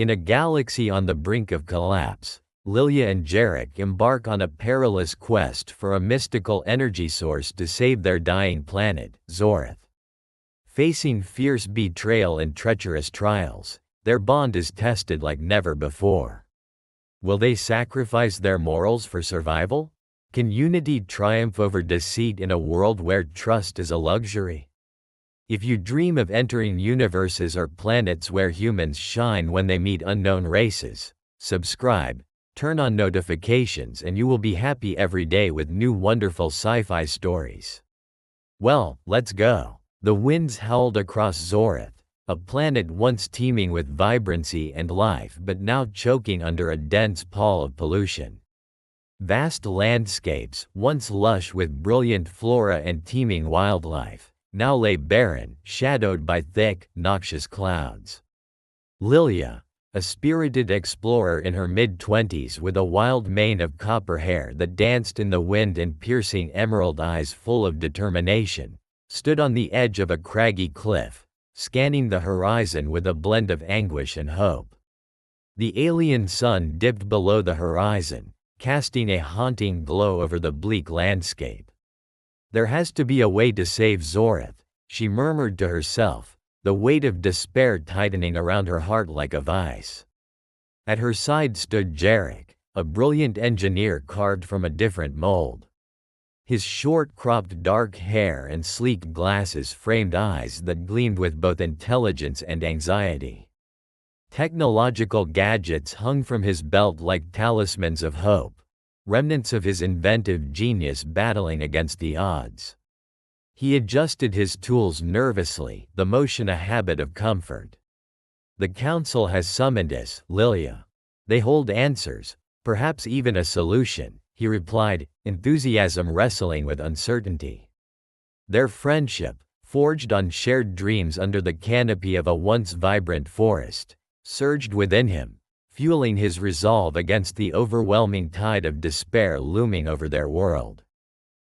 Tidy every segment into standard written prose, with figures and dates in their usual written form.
In a galaxy on the brink of collapse, Lilya and Jarek embark on a perilous quest for a mystical energy source to save their dying planet, Zorath. Facing fierce betrayal and treacherous trials, their bond is tested like never before. Will they sacrifice their morals for survival? Can unity triumph over deceit in a world where trust is a luxury? If you dream of entering universes or planets where humans shine when they meet unknown races, subscribe, turn on notifications, and you will be happy every day with new wonderful sci-fi stories. Well, let's go. The winds howled across Zorath, a planet once teeming with vibrancy and life but now choking under a dense pall of pollution. Vast landscapes, once lush with brilliant flora and teeming wildlife, now lay barren, shadowed by thick, noxious clouds. Lilya, a spirited explorer in her mid-20s with a wild mane of copper hair that danced in the wind and piercing emerald eyes full of determination, stood on the edge of a craggy cliff, scanning the horizon with a blend of anguish and hope. The alien sun dipped below the horizon, casting a haunting glow over the bleak landscape. There has to be a way to save Zorath, she murmured to herself, the weight of despair tightening around her heart like a vice. At her side stood Jarek, a brilliant engineer carved from a different mold. His short-cropped dark hair and sleek glasses framed eyes that gleamed with both intelligence and anxiety. Technological gadgets hung from his belt like talismans of hope, remnants of his inventive genius battling against the odds. He adjusted his tools nervously, the motion a habit of comfort. The council has summoned us, Lilya. They hold answers, perhaps even a solution, he replied, enthusiasm wrestling with uncertainty. Their friendship, forged on shared dreams under the canopy of a once vibrant forest, surged within him, fueling his resolve against the overwhelming tide of despair looming over their world.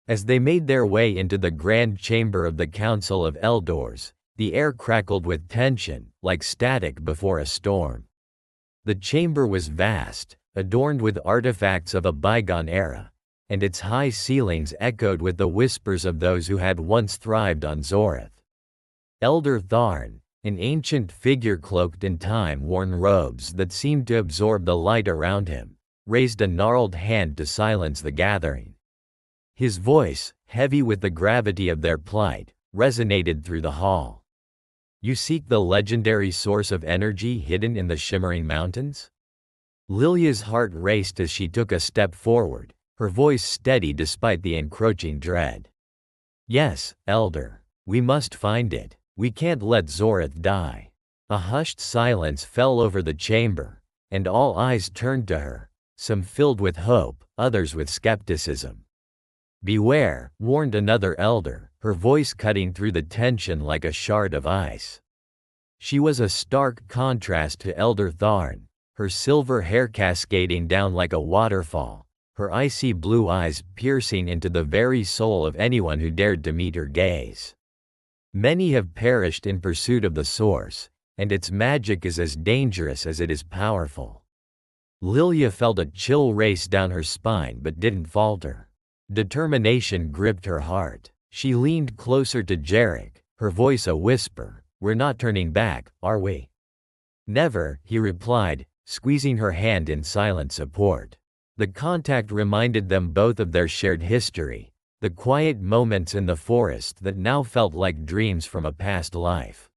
As they made their way into the grand chamber of the Council of Eldors, the air crackled with tension, like static before a storm. The chamber was vast, adorned with artifacts of a bygone era, and its high ceilings echoed with the whispers of those who had once thrived on Zorath. Elder Tharn, an ancient figure cloaked in time-worn robes that seemed to absorb the light around him, raised a gnarled hand to silence the gathering. His voice, heavy with the gravity of their plight, resonated through the hall. You seek the legendary source of energy hidden in the shimmering mountains? Lilya's heart raced as she took a step forward, her voice steady despite the encroaching dread. Yes, Elder, we must find it. We can't let Zorath die. A hushed silence fell over the chamber, and all eyes turned to her, some filled with hope, others with skepticism. Beware, warned another elder, her voice cutting through the tension like a shard of ice. She was a stark contrast to Elder Tharn, her silver hair cascading down like a waterfall, her icy blue eyes piercing into the very soul of anyone who dared to meet her gaze. Many have perished in pursuit of the source, and its magic is as dangerous as it is powerful. Lilya felt a chill race down her spine but didn't falter. Determination gripped her heart. She leaned closer to Jarek, her voice a whisper. We're not turning back, are we? Never, he replied, squeezing her hand in silent support. The contact reminded them both of their shared history, the quiet moments in the forest that now felt like dreams from a past life.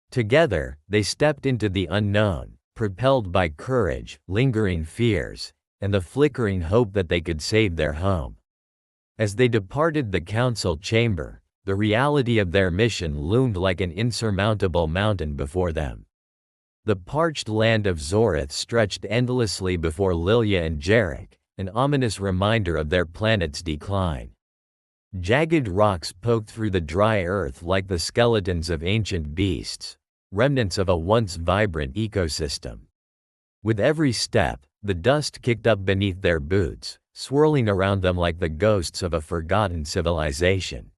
Together, they stepped into the unknown, propelled by courage, lingering fears, and the flickering hope that they could save their home. As they departed the council chamber, the reality of their mission loomed like an insurmountable mountain before them. The parched land of Zorath stretched endlessly before Lilya and Jarek, an ominous reminder of their planet's decline. Jagged rocks poked through the dry earth like the skeletons of ancient beasts, remnants of a once vibrant ecosystem. With every step, the dust kicked up beneath their boots, swirling around them like the ghosts of a forgotten civilization.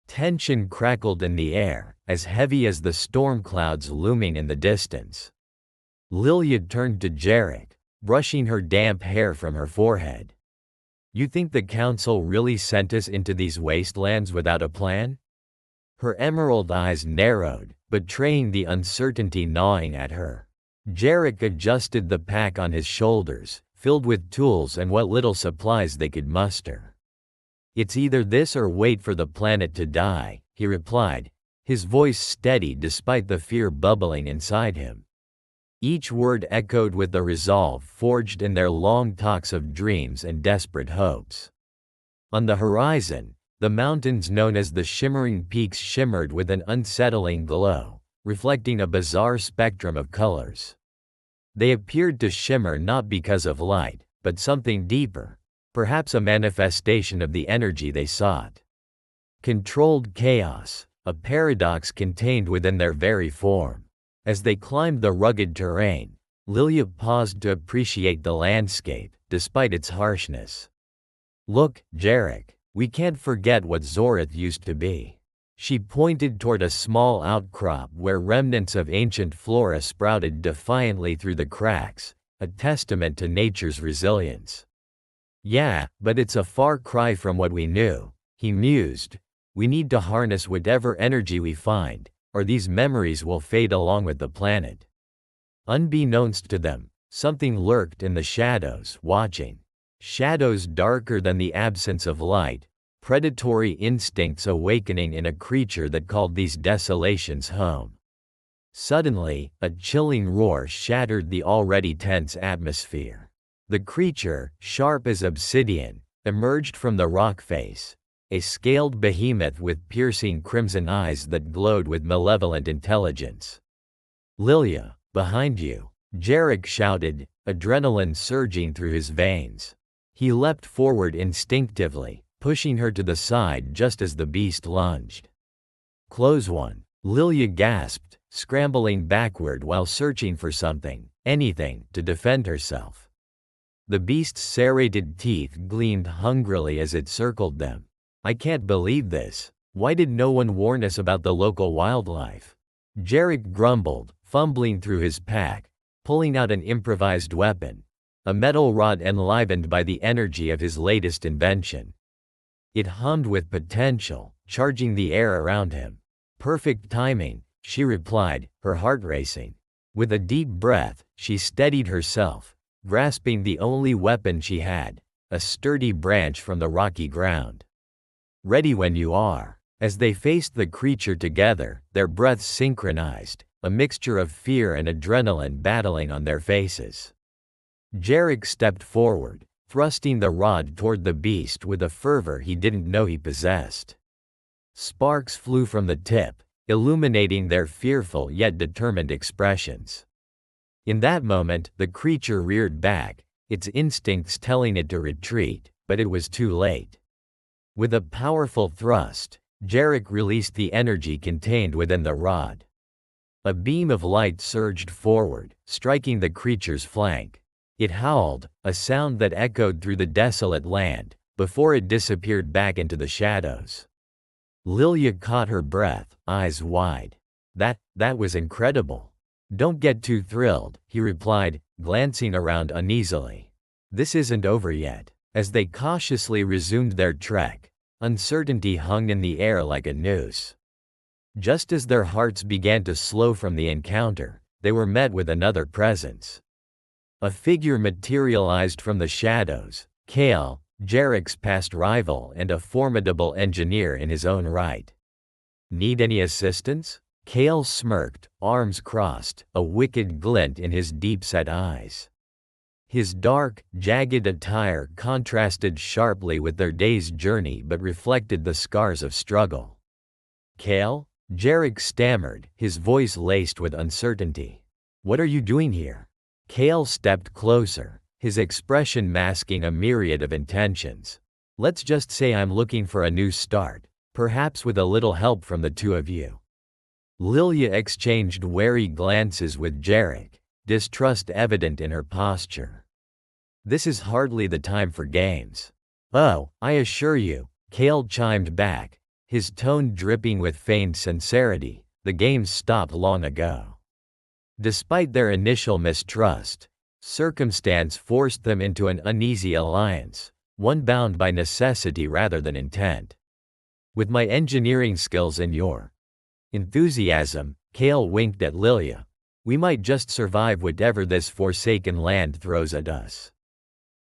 Tension crackled in the air, as heavy as the storm clouds looming in the distance. Lilya turned to Jarek, brushing her damp hair from her forehead. You think the council really sent us into these wastelands without a plan? Her emerald eyes narrowed, betraying the uncertainty gnawing at her. Jarek adjusted the pack on his shoulders, filled with tools and what little supplies they could muster. It's either this or wait for the planet to die, he replied, his voice steady despite the fear bubbling inside him. Each word echoed with the resolve forged in their long talks of dreams and desperate hopes. On the horizon, the mountains known as the Shimmering Peaks shimmered with an unsettling glow, reflecting a bizarre spectrum of colors. They appeared to shimmer not because of light, but something deeper, perhaps a manifestation of the energy they sought. Controlled chaos, a paradox contained within their very form. As they climbed the rugged terrain, Lilya paused to appreciate the landscape, despite its harshness. Look, Jarek, we can't forget what Zorath used to be. She pointed toward a small outcrop where remnants of ancient flora sprouted defiantly through the cracks, a testament to nature's resilience. Yeah, but it's a far cry from what we knew, he mused. We need to harness whatever energy we find, or these memories will fade along with the planet. Unbeknownst to them, something lurked in the shadows, watching. Shadows darker than the absence of light, predatory instincts awakening in a creature that called these desolations home. Suddenly, a chilling roar shattered the already tense atmosphere. The creature, sharp as obsidian, emerged from the rock face, a scaled behemoth with piercing crimson eyes that glowed with malevolent intelligence. Lilya, behind you, Jarek shouted, adrenaline surging through his veins. He leapt forward instinctively, pushing her to the side just as the beast lunged. Close one, Lilya gasped, scrambling backward while searching for something, anything, to defend herself. The beast's serrated teeth gleamed hungrily as it circled them. I can't believe this. Why did no one warn us about the local wildlife? Jarek grumbled, fumbling through his pack, pulling out an improvised weapon, a metal rod enlivened by the energy of his latest invention. It hummed with potential, charging the air around him. Perfect timing, she replied, her heart racing. With a deep breath, she steadied herself, grasping the only weapon she had, a sturdy branch from the rocky ground. Ready when you are. As they faced the creature together, their breaths synchronized, a mixture of fear and adrenaline battling on their faces. Jarek stepped forward, thrusting the rod toward the beast with a fervor he didn't know he possessed. Sparks flew from the tip, illuminating their fearful yet determined expressions. In that moment, the creature reared back, its instincts telling it to retreat, but it was too late. With a powerful thrust, Jarek released the energy contained within the rod. A beam of light surged forward, striking the creature's flank. It howled, a sound that echoed through the desolate land, before it disappeared back into the shadows. Lilya caught her breath, eyes wide. That was incredible. Don't get too thrilled, he replied, glancing around uneasily. This isn't over yet. As they cautiously resumed their trek, uncertainty hung in the air like a noose. Just as their hearts began to slow from the encounter, they were met with another presence. A figure materialized from the shadows, Kale, Jarek's past rival and a formidable engineer in his own right. Need any assistance? Kale smirked, arms crossed, a wicked glint in his deep-set eyes. His dark, jagged attire contrasted sharply with their day's journey but reflected the scars of struggle. Kale? Jarek stammered, his voice laced with uncertainty. What are you doing here? Kale stepped closer, his expression masking a myriad of intentions. Let's just say I'm looking for a new start, perhaps with a little help from the two of you. Lilya exchanged wary glances with Jarek, distrust evident in her posture. This is hardly the time for games. Oh, I assure you, Kale chimed back, his tone dripping with feigned sincerity, the games stopped long ago. Despite their initial mistrust, circumstance forced them into an uneasy alliance, one bound by necessity rather than intent. With my engineering skills and your enthusiasm, Kale winked at Lilya. We might just survive whatever this forsaken land throws at us.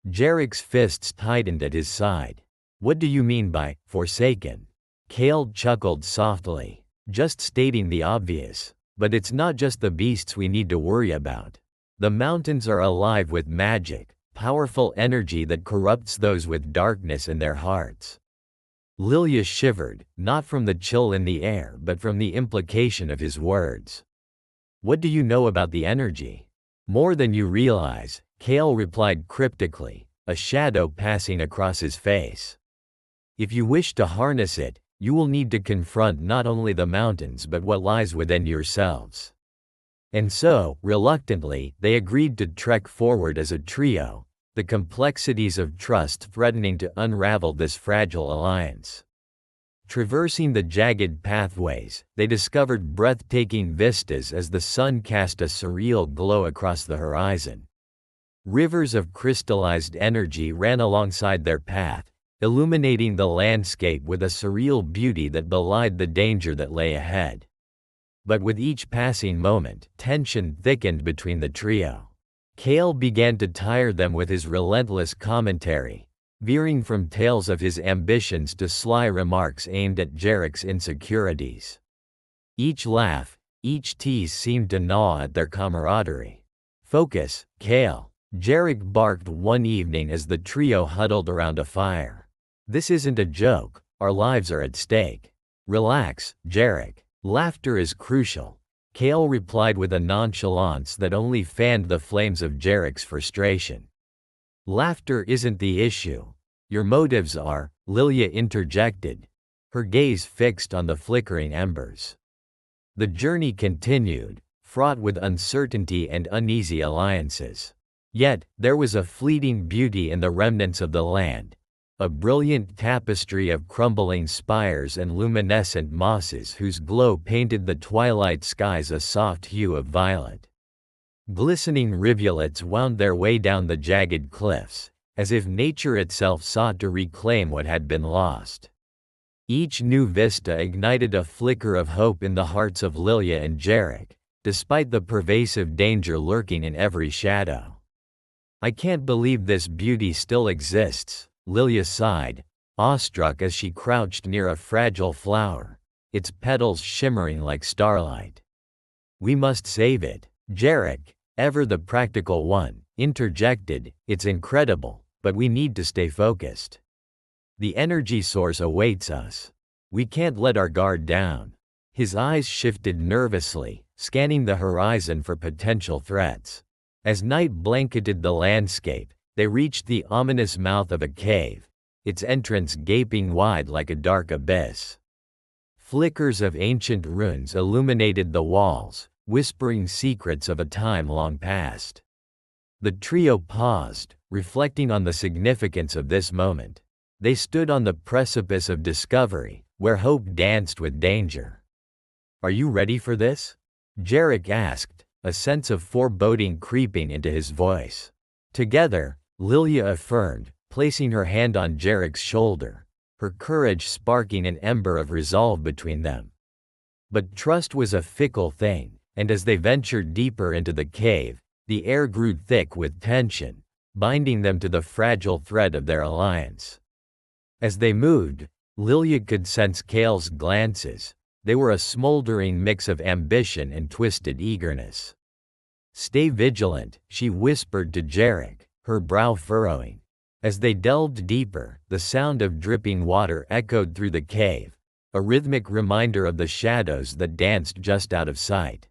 Jarek's fists tightened at his side. What do you mean by forsaken? Kale chuckled softly. Just stating the obvious. But it's not just the beasts we need to worry about. The mountains are alive with magic, powerful energy that corrupts those with darkness in their hearts. Lilya shivered, not from the chill in the air but from the implication of his words. What do you know about the energy? More than you realize, Kale replied cryptically, a shadow passing across his face. If you wish to harness it, you will need to confront not only the mountains but what lies within yourselves. And so, reluctantly, they agreed to trek forward as a trio, the complexities of trust threatening to unravel this fragile alliance. Traversing the jagged pathways, they discovered breathtaking vistas as the sun cast a surreal glow across the horizon. Rivers of crystallized energy ran alongside their path, illuminating the landscape with a surreal beauty that belied the danger that lay ahead. But with each passing moment, tension thickened between the trio. Kale began to tire them with his relentless commentary, veering from tales of his ambitions to sly remarks aimed at Jarek's insecurities. Each laugh, each tease seemed to gnaw at their camaraderie. Focus, Kale, Jarek barked one evening as the trio huddled around a fire. This isn't a joke, our lives are at stake. Relax, Jarek. Laughter is crucial. Kale replied with a nonchalance that only fanned the flames of Jarek's frustration. Laughter isn't the issue. Your motives are, Lilya interjected, her gaze fixed on the flickering embers. The journey continued, fraught with uncertainty and uneasy alliances. Yet, there was a fleeting beauty in the remnants of the land, a brilliant tapestry of crumbling spires and luminescent mosses whose glow painted the twilight skies a soft hue of violet. Glistening rivulets wound their way down the jagged cliffs, as if nature itself sought to reclaim what had been lost. Each new vista ignited a flicker of hope in the hearts of Lilya and Jarek, despite the pervasive danger lurking in every shadow. I can't believe this beauty still exists, Lilya sighed, awestruck as she crouched near a fragile flower, its petals shimmering like starlight. We must save it. Jarek, ever the practical one, interjected, it's incredible, but we need to stay focused. The energy source awaits us. We can't let our guard down. His eyes shifted nervously, scanning the horizon for potential threats. As night blanketed the landscape, they reached the ominous mouth of a cave, its entrance gaping wide like a dark abyss. Flickers of ancient runes illuminated the walls, whispering secrets of a time long past. The trio paused, reflecting on the significance of this moment. They stood on the precipice of discovery, where hope danced with danger. Are you ready for this? Jarek asked, a sense of foreboding creeping into his voice. Together, Lilya affirmed, placing her hand on Jarek's shoulder, her courage sparking an ember of resolve between them. But trust was a fickle thing, and as they ventured deeper into the cave, the air grew thick with tension, binding them to the fragile thread of their alliance. As they moved, Lilya could sense Kale's glances. They were a smoldering mix of ambition and twisted eagerness. Stay vigilant, she whispered to Jarek, her brow furrowing. As they delved deeper, the sound of dripping water echoed through the cave, a rhythmic reminder of the shadows that danced just out of sight.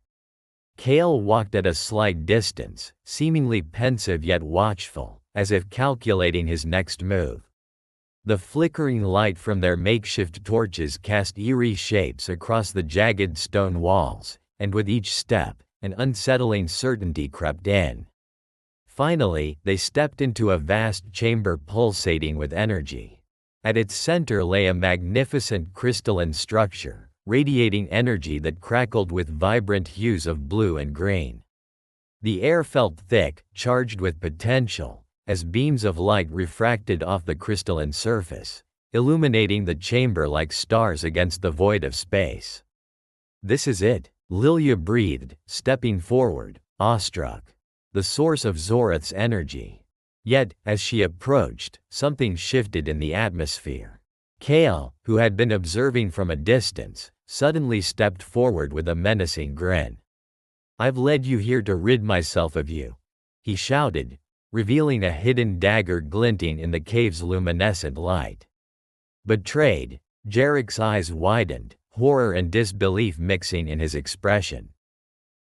Kale walked at a slight distance, seemingly pensive yet watchful, as if calculating his next move. The flickering light from their makeshift torches cast eerie shapes across the jagged stone walls, and with each step, an unsettling certainty crept in. Finally, they stepped into a vast chamber pulsating with energy. At its center lay a magnificent crystalline structure, radiating energy that crackled with vibrant hues of blue and green. The air felt thick, charged with potential, as beams of light refracted off the crystalline surface, illuminating the chamber like stars against the void of space. "This is it," Lilya breathed, stepping forward, awestruck. The source of Zorath's energy. Yet, as she approached, something shifted in the atmosphere. Kale, who had been observing from a distance, suddenly stepped forward with a menacing grin. "I've led you here to rid myself of you," he shouted, revealing a hidden dagger glinting in the cave's luminescent light. Betrayed, Jarek's eyes widened, horror and disbelief mixing in his expression.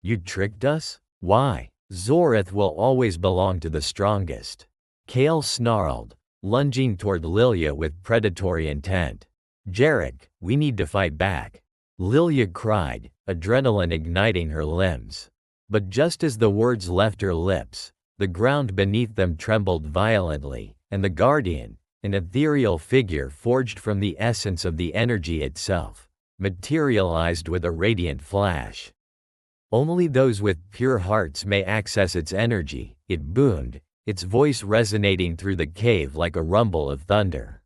"You tricked us? Why? Zorath will always belong to the strongest." Kale snarled, lunging toward Lilya with predatory intent. "Jarek, we need to fight back," Lilya cried, adrenaline igniting her limbs. But just as the words left her lips, the ground beneath them trembled violently, and the Guardian, an ethereal figure forged from the essence of the energy itself, materialized with a radiant flash. "Only those with pure hearts may access its energy," it boomed, its voice resonating through the cave like a rumble of thunder.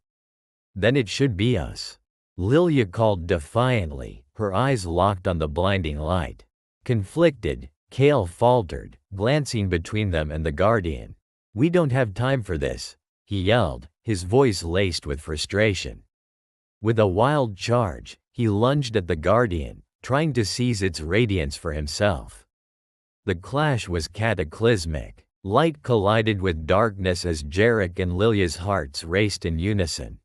"Then it should be us," Lilya called defiantly, her eyes locked on the blinding light. Conflicted, Kale faltered, glancing between them and the Guardian. "We don't have time for this," he yelled, his voice laced with frustration. With a wild charge, he lunged at the Guardian, trying to seize its radiance for himself. The clash was cataclysmic. Light collided with darkness as Jarek and Lilya's hearts raced in unison.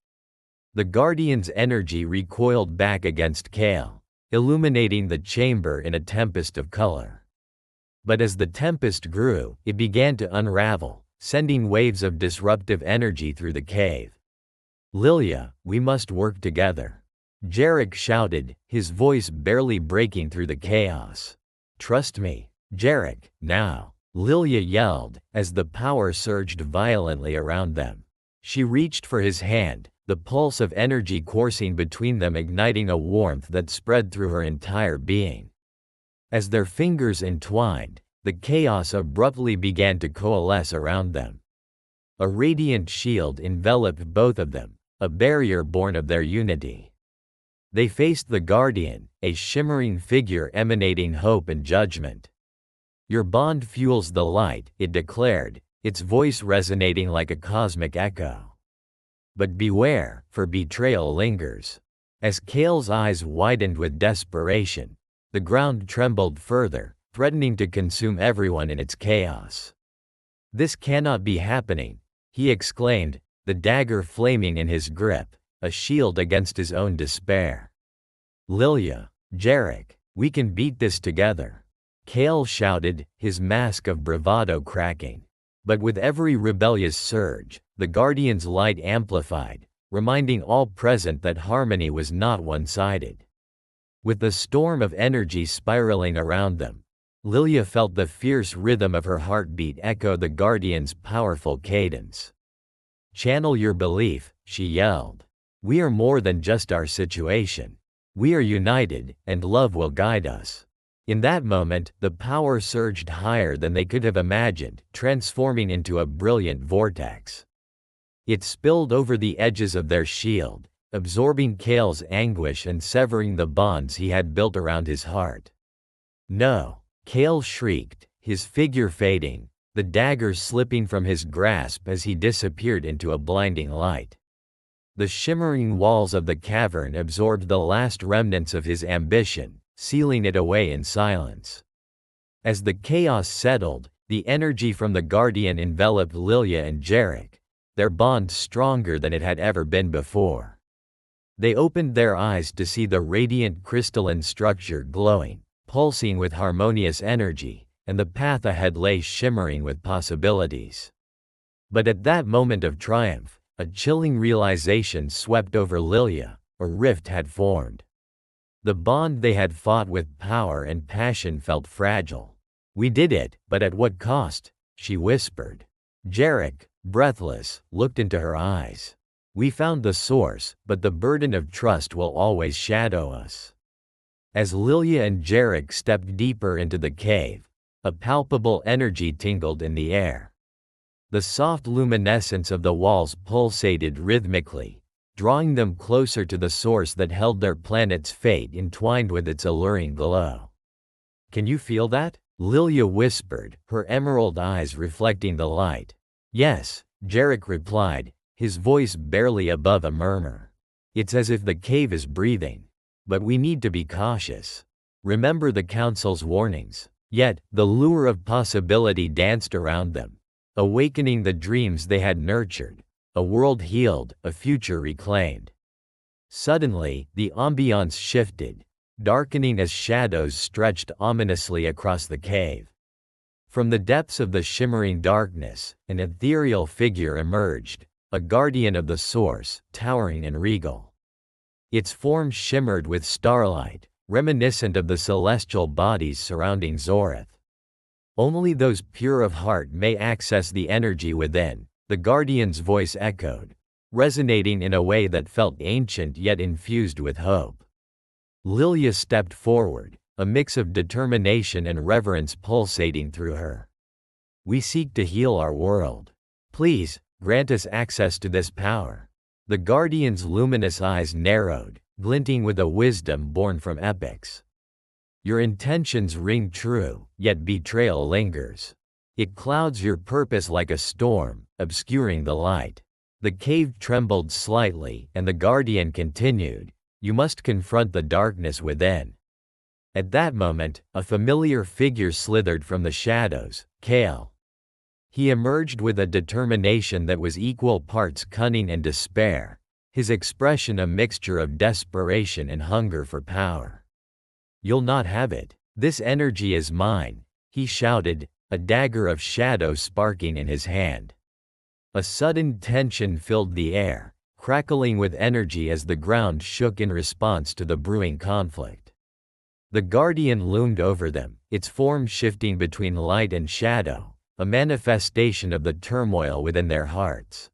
The Guardian's energy recoiled back against Kale, illuminating the chamber in a tempest of color. But as the tempest grew, it began to unravel, sending waves of disruptive energy through the cave. "Lilya, we must work together," Jarek shouted, his voice barely breaking through the chaos. "Trust me, Jarek, now," Lilya yelled, as the power surged violently around them. She reached for his hand, the pulse of energy coursing between them igniting a warmth that spread through her entire being. As their fingers entwined, the chaos abruptly began to coalesce around them. A radiant shield enveloped both of them, a barrier born of their unity. They faced the Guardian, a shimmering figure emanating hope and judgment. "Your bond fuels the light," it declared, its voice resonating like a cosmic echo. "But beware, for betrayal lingers." As Kale's eyes widened with desperation, the ground trembled further, threatening to consume everyone in its chaos. "This cannot be happening," he exclaimed, the dagger flaming in his grip, a shield against his own despair. "Lilya, Jarek, we can beat this together," Kale shouted, his mask of bravado cracking. But with every rebellious surge, the Guardian's light amplified, reminding all present that harmony was not one-sided. With the storm of energy spiraling around them, Lilya felt the fierce rhythm of her heartbeat echo the Guardian's powerful cadence. "Channel your belief," she yelled. "We are more than just our situation. We are united, and love will guide us." In that moment, the power surged higher than they could have imagined, transforming into a brilliant vortex. It spilled over the edges of their shield, absorbing Kale's anguish and severing the bonds he had built around his heart. "No!" Kale shrieked, his figure fading, the dagger slipping from his grasp as he disappeared into a blinding light. The shimmering walls of the cavern absorbed the last remnants of his ambition, sealing it away in silence. As the chaos settled, the energy from the Guardian enveloped Lilya and Jarek, their bond stronger than it had ever been before. They opened their eyes to see the radiant crystalline structure glowing, pulsing with harmonious energy, and the path ahead lay shimmering with possibilities. But at that moment of triumph, a chilling realization swept over Lilya: a rift had formed. The bond they had fought with power and passion felt fragile. "We did it, but at what cost?" she whispered. Jarek, breathless, looked into her eyes. "We found the source, but the burden of trust will always shadow us." As Lilya and Jarek stepped deeper into the cave, A palpable energy tingled in the air. The soft luminescence of the walls pulsated rhythmically, drawing them closer to the source that held their planet's fate entwined with its alluring glow. "Can you feel that?" Lilya whispered, her emerald eyes reflecting the light. "Yes," Jarek replied, his voice barely above a murmur. "It's as if the cave is breathing. But we need to be cautious. Remember the Council's warnings." Yet, the lure of possibility danced around them, awakening the dreams they had nurtured. A world healed, a future reclaimed. Suddenly, the ambiance shifted, darkening as shadows stretched ominously across the cave. From the depths of the shimmering darkness, an ethereal figure emerged, a guardian of the source, towering and regal. Its form shimmered with starlight, reminiscent of the celestial bodies surrounding Zorath. "Only those pure of heart may access the energy within," the guardian's voice echoed, resonating in a way that felt ancient yet infused with hope. Lilya stepped forward, a mix of determination and reverence pulsating through her. "We seek to heal our world. Please, grant us access to this power." The guardian's luminous eyes narrowed, glinting with a wisdom born from epics. "Your intentions ring true, yet betrayal lingers. It clouds your purpose like a storm, obscuring the light." The cave trembled slightly, and the guardian continued, "You must confront the darkness within." At that moment, a familiar figure slithered from the shadows, Kale. He emerged with a determination that was equal parts cunning and despair, his expression a mixture of desperation and hunger for power. "You'll not have it. This energy is mine," he shouted, a dagger of shadow sparking in his hand. A sudden tension filled the air, crackling with energy as the ground shook in response to the brewing conflict. The guardian loomed over them, its form shifting between light and shadow, a manifestation of the turmoil within their hearts.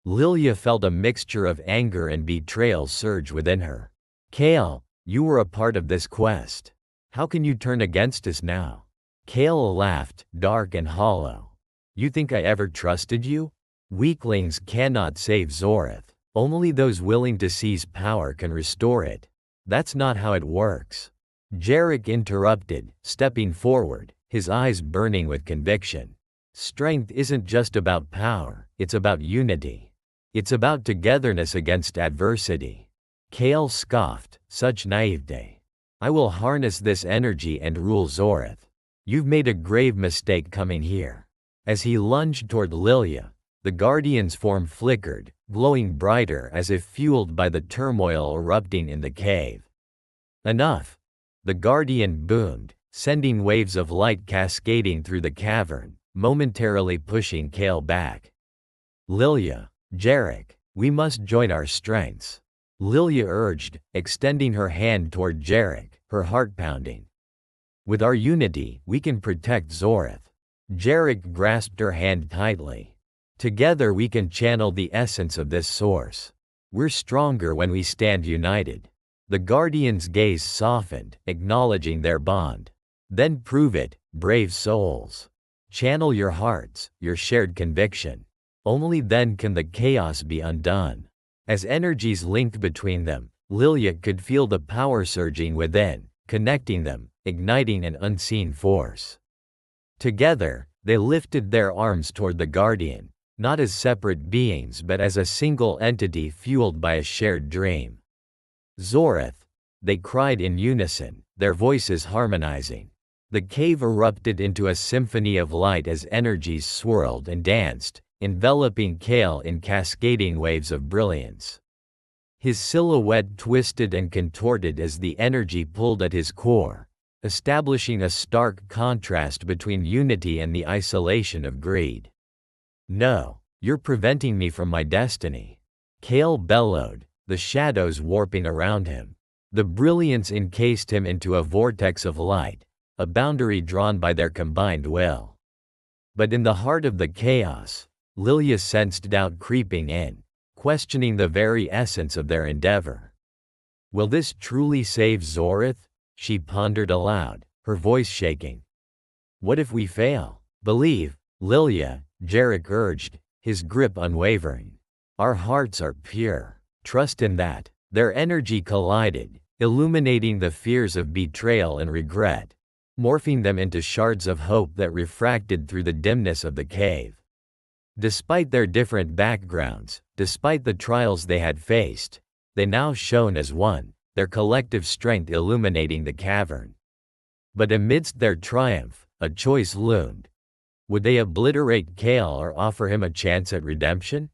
Lilya felt a mixture of anger and betrayal surge within her. "Kale, you were a part of this quest. How can you turn against us now?" Kale laughed, dark and hollow. "You think I ever trusted you? Weaklings cannot save Zorath. Only those willing to seize power can restore it. That's not how it works." Jarek interrupted, stepping forward, his eyes burning with conviction. "Strength isn't just about power, it's about unity. It's about togetherness against adversity." Kale scoffed, "Such naivete. I will harness this energy and rule Zorath. You've made a grave mistake coming here." As he lunged toward Lilya, the guardian's form flickered, glowing brighter as if fueled by the turmoil erupting in the cave. "Enough!" The guardian boomed, sending waves of light cascading through the cavern, momentarily pushing Kale back. "Lilya, Jarek, we must join our strengths," Lilya urged, extending her hand toward Jarek, her heart pounding. "With our unity, we can protect Zorath." Jarek grasped her hand tightly. "Together we can channel the essence of this source. We're stronger when we stand united." The guardian's gaze softened, acknowledging their bond. "Then prove it, brave souls. Channel your hearts, your shared conviction. Only then can the chaos be undone." As energies linked between them, Lilya could feel the power surging within, connecting them, igniting an unseen force. Together, they lifted their arms toward the guardian, not as separate beings but as a single entity fueled by a shared dream. "Zorath!" they cried in unison, their voices harmonizing. The cave erupted into a symphony of light as energies swirled and danced, enveloping Kale in cascading waves of brilliance. His silhouette twisted and contorted as the energy pulled at his core, establishing a stark contrast between unity and the isolation of greed. "No, you're preventing me from my destiny," Kale bellowed, the shadows warping around him. The brilliance encased him into a vortex of light, a boundary drawn by their combined will. But in the heart of the chaos, Lilya sensed doubt creeping in, questioning the very essence of their endeavor. "Will this truly save Zorath?" she pondered aloud, her voice shaking. What if we fail? Believe, Lilya, Jarek urged, his grip unwavering. Our hearts are pure. Trust in that. Their energy collided, illuminating the fears of betrayal and regret, morphing them into shards of hope that refracted through the dimness of the cave. Despite their different backgrounds, despite the trials they had faced, they now shone as one, their collective strength illuminating the cavern. But amidst their triumph, a choice loomed. Would they obliterate Kale or offer him a chance at redemption?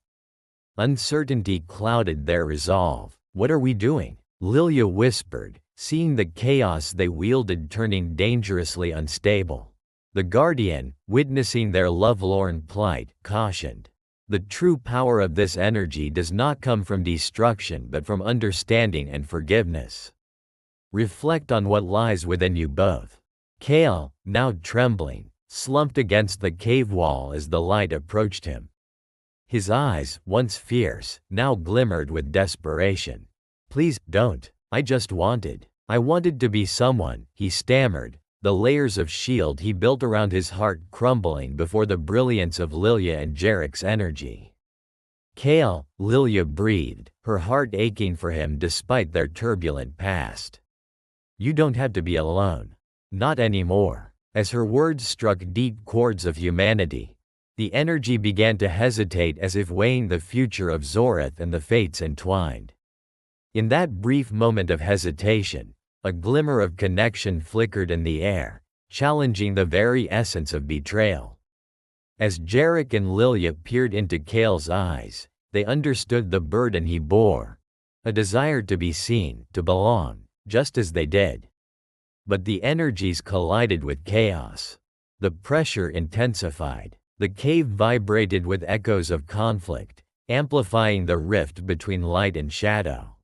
Uncertainty clouded their resolve. What are we doing? Lilya whispered, seeing the chaos they wielded turning dangerously unstable. The Guardian, witnessing their lovelorn plight, cautioned. The true power of this energy does not come from destruction but from understanding and forgiveness. Reflect on what lies within you both. Kale, now trembling, slumped against the cave wall as the light approached him. His eyes, once fierce, now glimmered with desperation. Please, don't. I wanted to be someone, he stammered, the layers of shield he built around his heart crumbling before the brilliance of Lilya and Jarek's energy. Kale, Lilya breathed, her heart aching for him despite their turbulent past. You don't have to be alone. Not anymore. As her words struck deep chords of humanity, the energy began to hesitate as if weighing the future of Zorath and the fates entwined. In that brief moment of hesitation, a glimmer of connection flickered in the air, challenging the very essence of betrayal. As Jarek and Lilya peered into Kale's eyes, they understood the burden he bore, a desire to be seen, to belong, just as they did. But the energies collided with chaos. The pressure intensified. The cave vibrated with echoes of conflict, amplifying the rift between light and shadow.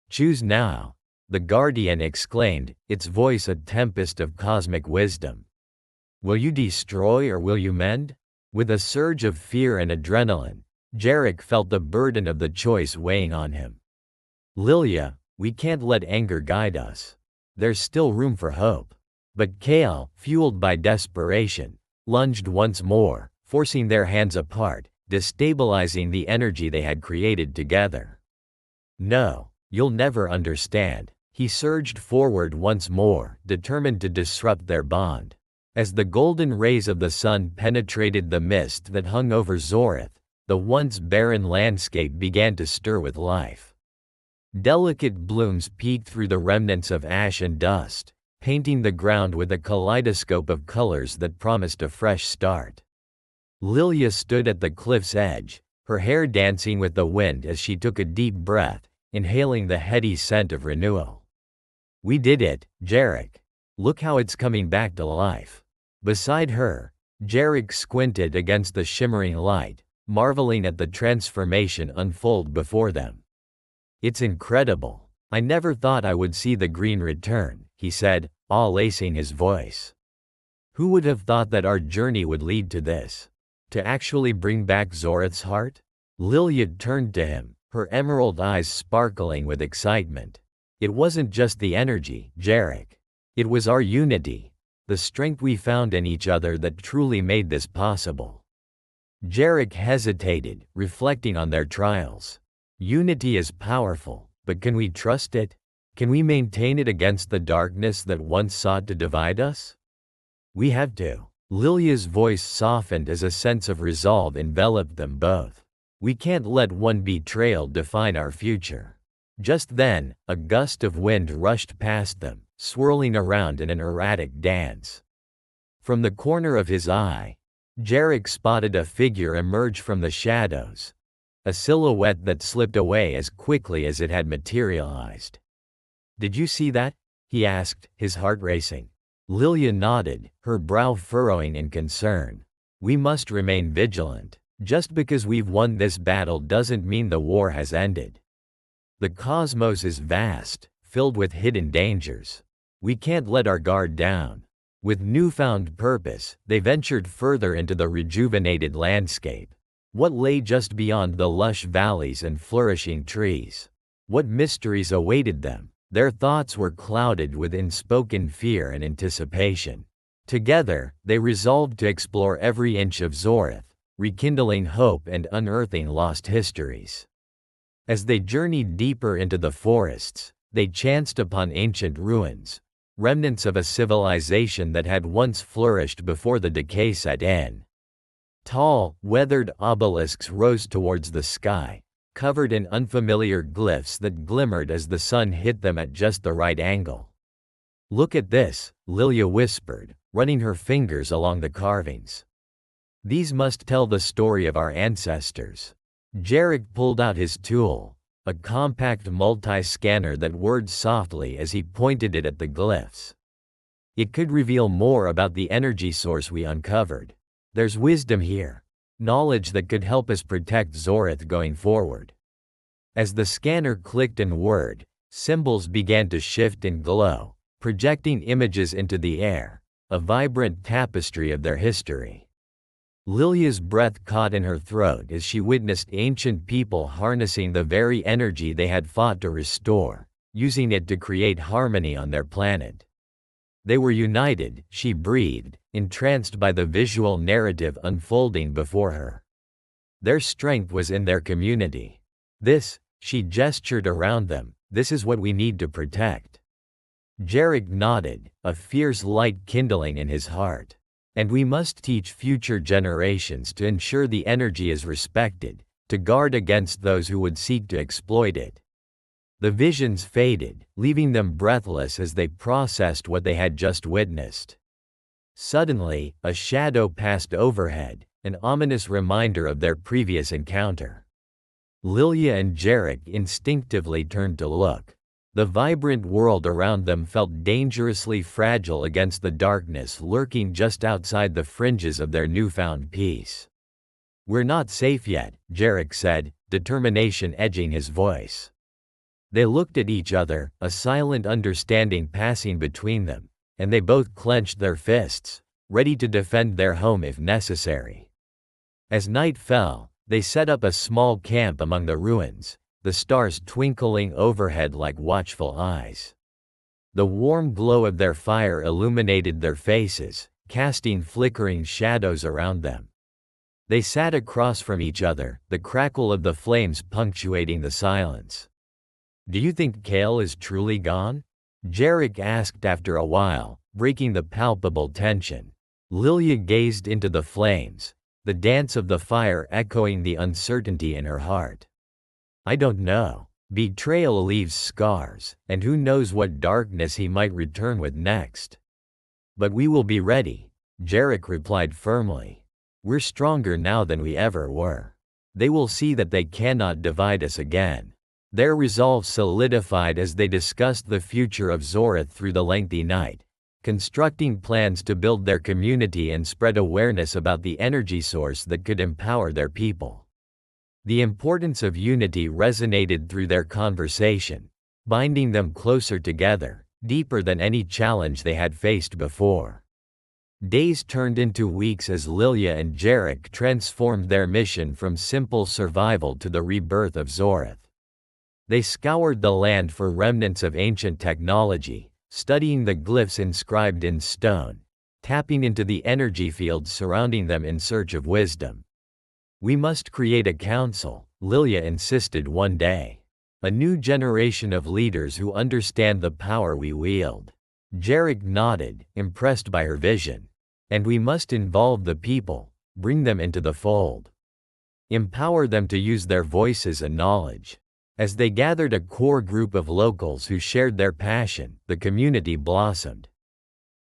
Choose now, the Guardian exclaimed, its voice a tempest of cosmic wisdom. Will you destroy or will you mend? With a surge of fear and adrenaline, Jarek felt the burden of the choice weighing on him. Lilya, we can't let anger guide us. There's still room for hope. But Kale, fueled by desperation, lunged once more, forcing their hands apart, destabilizing the energy they had created together. No, you'll never understand. He surged forward once more, determined to disrupt their bond. As the golden rays of the sun penetrated the mist that hung over Zorath, the once barren landscape began to stir with life. Delicate blooms peeked through the remnants of ash and dust, painting the ground with a kaleidoscope of colors that promised a fresh start. Lilya stood at the cliff's edge, her hair dancing with the wind as she took a deep breath, inhaling the heady scent of renewal. We did it, Jarek. Look how it's coming back to life. Beside her, Jarek squinted against the shimmering light, marveling at the transformation unfold before them. It's incredible. I never thought I would see the green return, he said, all lacing his voice. Who would have thought that our journey would lead to this? To actually bring back Zorath's heart? Lilya turned to him, her emerald eyes sparkling with excitement. It wasn't just the energy, Jarek. It was our unity, the strength we found in each other that truly made this possible. Jarek hesitated, reflecting on their trials. Unity is powerful, but can we trust it? Can we maintain it against the darkness that once sought to divide us? We have to. Lilya's voice softened as a sense of resolve enveloped them both. We can't let one betrayal define our future. Just then, a gust of wind rushed past them, swirling around in an erratic dance. From the corner of his eye, Jarek spotted a figure emerge from the shadows, a silhouette that slipped away as quickly as it had materialized. Did you see that? He asked, his heart racing. Lilya nodded, her brow furrowing in concern. We must remain vigilant. Just because we've won this battle doesn't mean the war has ended. The cosmos is vast, filled with hidden dangers. We can't let our guard down. With newfound purpose, they ventured further into the rejuvenated landscape. What lay just beyond the lush valleys and flourishing trees? What mysteries awaited them? Their thoughts were clouded with unspoken fear and anticipation. Together, they resolved to explore every inch of Zorath, rekindling hope and unearthing lost histories. As they journeyed deeper into the forests, they chanced upon ancient ruins, remnants of a civilization that had once flourished before the decay set in. Tall, weathered obelisks rose towards the sky, covered in unfamiliar glyphs that glimmered as the sun hit them at just the right angle. "Look at this," Lilya whispered, running her fingers along the carvings. "These must tell the story of our ancestors." Jarek pulled out his tool, a compact multi-scanner that whirred softly as he pointed it at the glyphs. "It could reveal more about the energy source we uncovered. There's wisdom here, knowledge that could help us protect Zorath going forward." As the scanner clicked and whirred, symbols began to shift and glow, projecting images into the air, a vibrant tapestry of their history. Lilya's breath caught in her throat as she witnessed ancient people harnessing the very energy they had fought to restore, using it to create harmony on their planet. They were united, she breathed, entranced by the visual narrative unfolding before her. Their strength was in their community. "This," she gestured around them, "this is what we need to protect." Jarek nodded, a fierce light kindling in his heart. "And we must teach future generations to ensure the energy is respected, to guard against those who would seek to exploit it." The visions faded, leaving them breathless as they processed what they had just witnessed. Suddenly, a shadow passed overhead, an ominous reminder of their previous encounter. Lilya and Jarek instinctively turned to look. The vibrant world around them felt dangerously fragile against the darkness lurking just outside the fringes of their newfound peace. "We're not safe yet," Jarek said, determination edging his voice. They looked at each other, a silent understanding passing between them, and they both clenched their fists, ready to defend their home if necessary. As night fell, they set up a small camp among the ruins, the stars twinkling overhead like watchful eyes. The warm glow of their fire illuminated their faces, casting flickering shadows around them. They sat across from each other, the crackle of the flames punctuating the silence. "Do you think Kale is truly gone?" Jarek asked after a while, breaking the palpable tension. Lilya gazed into the flames, the dance of the fire echoing the uncertainty in her heart. "I don't know. Betrayal leaves scars, and who knows what darkness he might return with next. But we will be ready," Jarek replied firmly. "We're stronger now than we ever were. They will see that they cannot divide us again." Their resolve solidified as they discussed the future of Zorath through the lengthy night, constructing plans to build their community and spread awareness about the energy source that could empower their people. The importance of unity resonated through their conversation, binding them closer together, deeper than any challenge they had faced before. Days turned into weeks as Lilya and Jarek transformed their mission from simple survival to the rebirth of Zorath. They scoured the land for remnants of ancient technology, studying the glyphs inscribed in stone, tapping into the energy fields surrounding them in search of wisdom. "We must create a council," Lilya insisted one day. "A new generation of leaders who understand the power we wield." Jarek nodded, impressed by her vision. "And we must involve the people, bring them into the fold. Empower them to use their voices and knowledge." As they gathered a core group of locals who shared their passion, the community blossomed.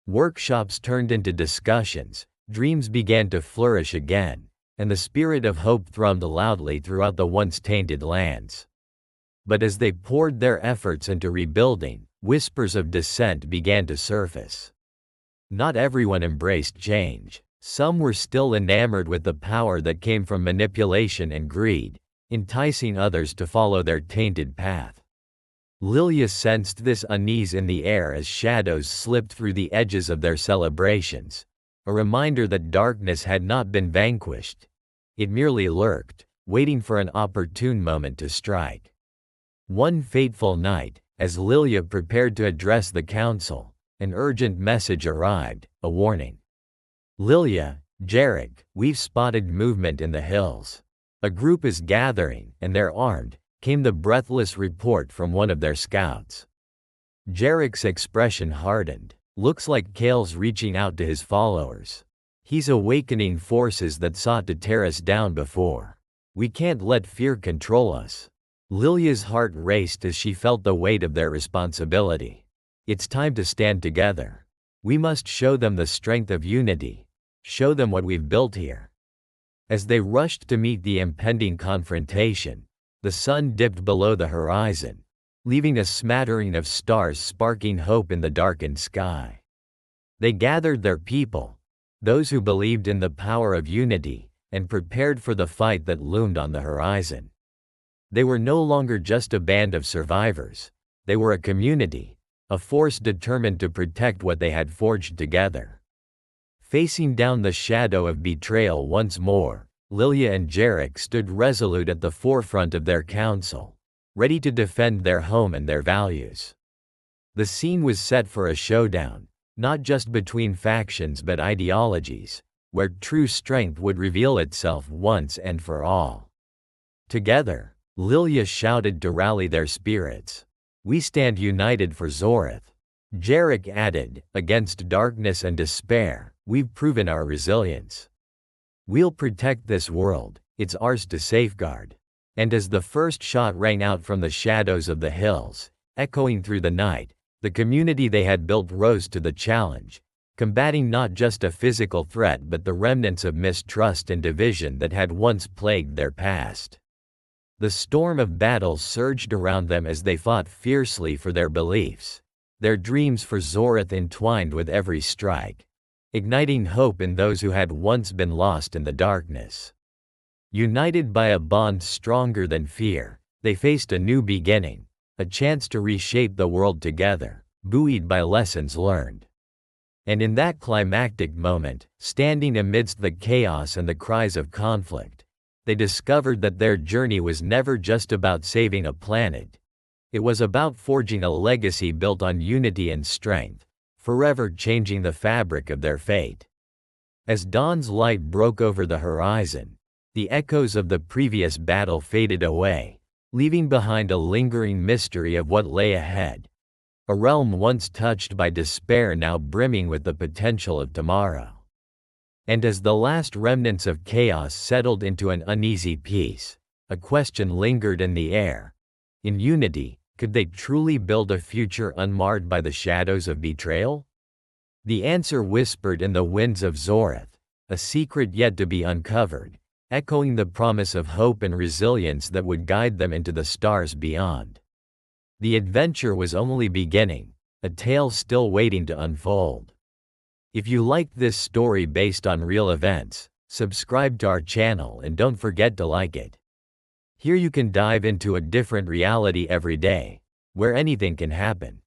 Workshops turned into discussions, dreams began to flourish again, and the spirit of hope thrummed loudly throughout the once tainted lands. But as they poured their efforts into rebuilding, whispers of dissent began to surface. Not everyone embraced change. Some were still enamored with the power that came from manipulation and greed, enticing others to follow their tainted path. Lilya sensed this unease in the air as shadows slipped through the edges of their celebrations, a reminder that darkness had not been vanquished. It merely lurked, waiting for an opportune moment to strike. One fateful night, as Lilya prepared to address the council, an urgent message arrived, a warning. Lilya, Jarek, we've spotted movement in the hills. A group is gathering, and they're armed, came the breathless report from one of their scouts. Jarek's expression hardened. Looks like Kale's reaching out to his followers. He's awakening forces that sought to tear us down before. We can't let fear control us. Lilya's heart raced as she felt the weight of their responsibility. It's time to stand together. We must show them the strength of unity. Show them what we've built here. As they rushed to meet the impending confrontation, the sun dipped below the horizon, leaving a smattering of stars sparking hope in the darkened sky. They gathered their people, those who believed in the power of unity, and prepared for the fight that loomed on the horizon. They were no longer just a band of survivors. They were a community, a force determined to protect what they had forged together. Facing down the shadow of betrayal once more, Lilya and Jarek stood resolute at the forefront of their council, ready to defend their home and their values. The scene was set for a showdown, not just between factions but ideologies, where true strength would reveal itself once and for all. Together, Lilya shouted to rally their spirits. "We stand united for Zorath." Jarek added, "Against darkness and despair, we've proven our resilience. We'll protect this world, it's ours to safeguard." And as the first shot rang out from the shadows of the hills, echoing through the night, the community they had built rose to the challenge, combating not just a physical threat but the remnants of mistrust and division that had once plagued their past. The storm of battle surged around them as they fought fiercely for their beliefs, their dreams for Zorath entwined with every strike, igniting hope in those who had once been lost in the darkness. United by a bond stronger than fear, they faced a new beginning, a chance to reshape the world together, buoyed by lessons learned. And in that climactic moment, standing amidst the chaos and the cries of conflict, they discovered that their journey was never just about saving a planet. It was about forging a legacy built on unity and strength, forever changing the fabric of their fate. As dawn's light broke over the horizon, the echoes of the previous battle faded away, leaving behind a lingering mystery of what lay ahead. A realm once touched by despair now brimming with the potential of tomorrow. And as the last remnants of chaos settled into an uneasy peace, a question lingered in the air. In unity, could they truly build a future unmarred by the shadows of betrayal? The answer whispered in the winds of Zorath, a secret yet to be uncovered, echoing the promise of hope and resilience that would guide them into the stars beyond. The adventure was only beginning, a tale still waiting to unfold. If you liked this story based on real events, subscribe to our channel and don't forget to like it. Here you can dive into a different reality every day, where anything can happen.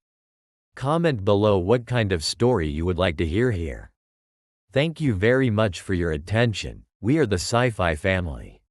Comment below what kind of story you would like to hear here. Thank you very much for your attention. We are the Sci-Fi family.